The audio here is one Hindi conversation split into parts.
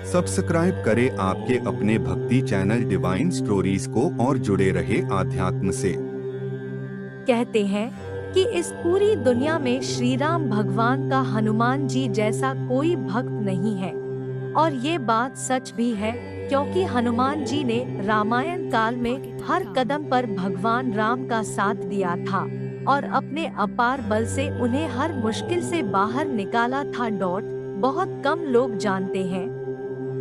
सब्सक्राइब करें आपके अपने भक्ति चैनल डिवाइन स्टोरीज को और जुड़े रहे आध्यात्म से। कहते हैं कि इस पूरी दुनिया में श्री राम भगवान का हनुमान जी जैसा कोई भक्त नहीं है। और ये बात सच भी है, क्योंकि हनुमान जी ने रामायण काल में हर कदम पर भगवान राम का साथ दिया था और अपने अपार बल से उन्हें हर मुश्किल से बाहर निकाला था। बहुत कम लोग जानते हैं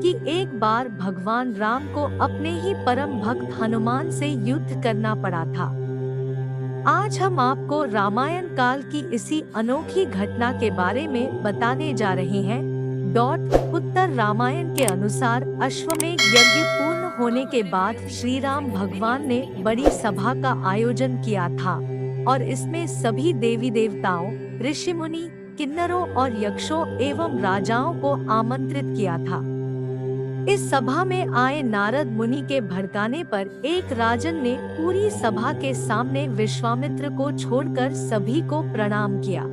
कि एक बार भगवान राम को अपने ही परम भक्त हनुमान से युद्ध करना पड़ा था। आज हम आपको रामायण काल की इसी अनोखी घटना के बारे में बताने जा रहे हैं। उत्तर रामायण के अनुसार अश्वमेध यज्ञ पूर्ण होने के बाद श्री राम भगवान ने बड़ी सभा का आयोजन किया था और इसमें सभी देवी देवताओं, ऋषि मुनि, किन्नरों और यक्षों एवं राजाओं को आमंत्रित किया था। इस सभा में आए नारद मुनि के भड़काने पर एक राजन ने पूरी सभा के सामने विश्वामित्र को छोड़कर सभी को प्रणाम किया।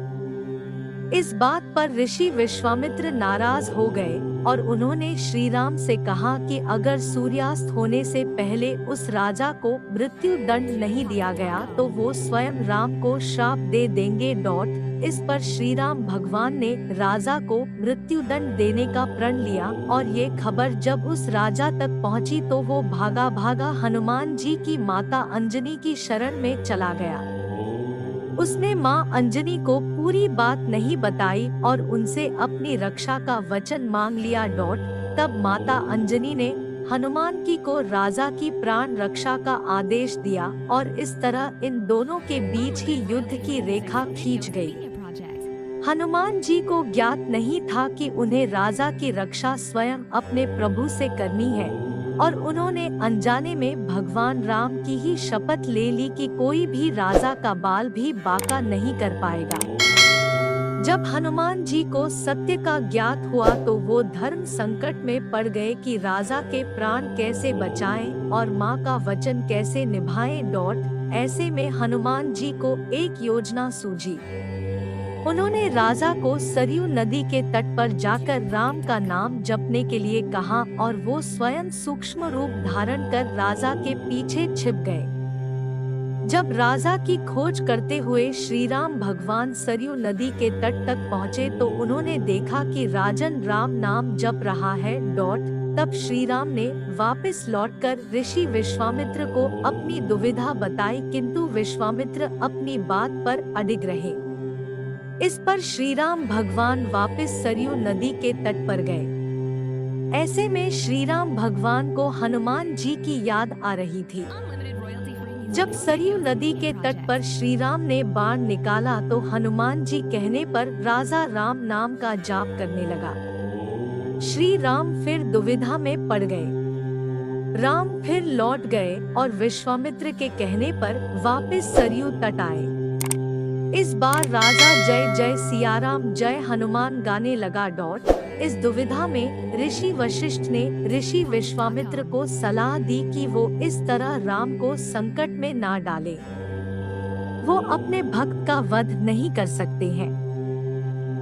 इस बात पर ऋषि विश्वामित्र नाराज हो गए और उन्होंने श्री राम से कहा कि अगर सूर्यास्त होने से पहले उस राजा को मृत्यु दंड नहीं दिया गया तो वो स्वयं राम को श्राप दे देंगे। इस पर श्री राम भगवान ने राजा को मृत्यु दंड देने का प्रण लिया और ये खबर जब उस राजा तक पहुंची तो वो भागा भागा हनुमान जी की माता अंजनी की शरण में चला गया। उसने मां अंजनी को पूरी बात नहीं बताई और उनसे अपनी रक्षा का वचन मांग लिया। तब माता अंजनी ने हनुमान जी को राजा की प्राण रक्षा का आदेश दिया और इस तरह इन दोनों के बीच ही युद्ध की रेखा खींच गई। हनुमान जी को ज्ञात नहीं था कि उन्हें राजा की रक्षा स्वयं अपने प्रभु से करनी है और उन्होंने अनजाने में भगवान राम की ही शपथ ले ली कि कोई भी राजा का बाल भी बांका नहीं कर पाएगा। जब हनुमान जी को सत्य का ज्ञात हुआ तो वो धर्म संकट में पड़ गए कि राजा के प्राण कैसे बचाएं और मां का वचन कैसे निभाएं। ऐसे में हनुमान जी को एक योजना सूझी। उन्होंने राजा को सरयू नदी के तट पर जाकर राम का नाम जपने के लिए कहा और वो स्वयं सूक्ष्म रूप धारण कर राजा के पीछे छिप गए। जब राजा की खोज करते हुए श्री राम भगवान सरयू नदी के तट तक पहुँचे तो उन्होंने देखा कि राजन राम नाम जप रहा है। तब श्री राम ने वापस लौटकर ऋषि विश्वामित्र को अपनी दुविधा बताई, किंतु विश्वामित्र अपनी बात पर अडिग रहे। इस पर श्री राम भगवान वापस सरयू नदी के तट पर गए। ऐसे में श्री राम भगवान को हनुमान जी की याद आ रही थी। जब सरयू नदी के तट पर श्री राम ने बाण निकाला तो हनुमान जी कहने पर राजा राम नाम का जाप करने लगा। श्री राम फिर दुविधा में पड़ गए। राम फिर लौट गए और विश्वामित्र के कहने पर वापस सरयू तट आए। इस बार राजा जय जय सियाराम जय हनुमान गाने लगा। इस दुविधा में ऋषि वशिष्ठ ने ऋषि विश्वामित्र को सलाह दी कि वो इस तरह राम को संकट में ना डाले। वो अपने भक्त का वध नहीं कर सकते हैं।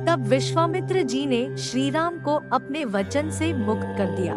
तब विश्वामित्र जी ने श्री राम को अपने वचन से मुक्त कर दिया।